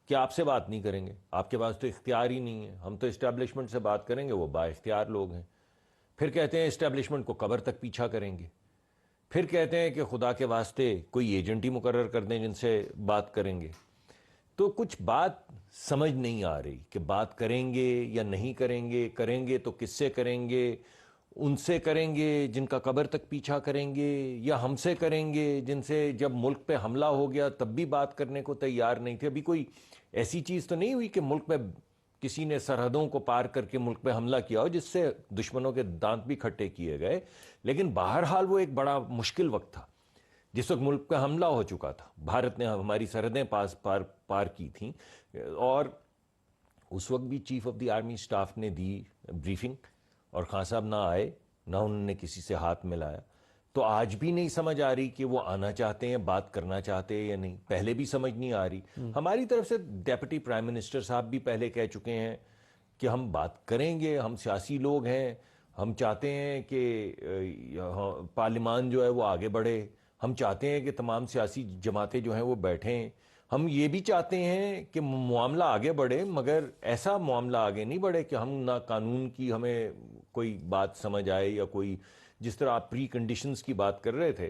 کہ آپ سے بات نہیں کریں گے, آپ کے پاس تو اختیار ہی نہیں ہے, ہم تو اسٹیبلشمنٹ سے بات کریں گے, وہ با اختیار لوگ ہیں. پھر کہتے ہیں اسٹیبلشمنٹ کو قبر تک پیچھا کریں گے. پھر کہتے ہیں کہ خدا کے واسطے کوئی ایجنٹ ہی مقرر کر دیں جن سے بات کریں گے. تو کچھ بات سمجھ نہیں آ رہی کہ بات کریں گے یا نہیں کریں گے, کریں گے تو کس سے کریں گے, ان سے کریں گے جن کا قبر تک پیچھا کریں گے, یا ہم سے کریں گے جن سے جب ملک پہ حملہ ہو گیا تب بھی بات کرنے کو تیار نہیں تھے. ابھی کوئی ایسی چیز تو نہیں ہوئی کہ ملک پہ کسی نے سرحدوں کو پار کر کے ملک پہ حملہ کیا ہو جس سے دشمنوں کے دانت بھی کھٹے کیے گئے, لیکن بہرحال وہ ایک بڑا مشکل وقت تھا جس وقت ملک پہ حملہ ہو چکا تھا. بھارت نے ہماری سرحدیں پار کی تھیں, اور اس وقت بھی chief of the army staff نے دی بریفنگ, اور خان صاحب نہ آئے, نہ انہوں نے کسی سے ہاتھ ملایا. تو آج بھی نہیں سمجھ آ رہی کہ وہ آنا چاہتے ہیں, بات کرنا چاہتے ہیں یا نہیں. پہلے بھی سمجھ نہیں آ رہی. ہماری طرف سے ڈیپٹی پرائم منسٹر صاحب بھی پہلے کہہ چکے ہیں کہ ہم بات کریں گے, ہم سیاسی لوگ ہیں, ہم چاہتے ہیں کہ پارلیمان جو ہے وہ آگے بڑھے, ہم چاہتے ہیں کہ تمام سیاسی جماعتیں جو ہیں وہ بیٹھیں, ہم یہ بھی چاہتے ہیں کہ معاملہ آگے بڑھے, مگر ایسا معاملہ آگے نہیں بڑھے کہ ہم نہ قانون کی ہمیں کوئی بات سمجھ آئے, یا کوئی جس طرح آپ پری کنڈیشنز کی بات کر رہے تھے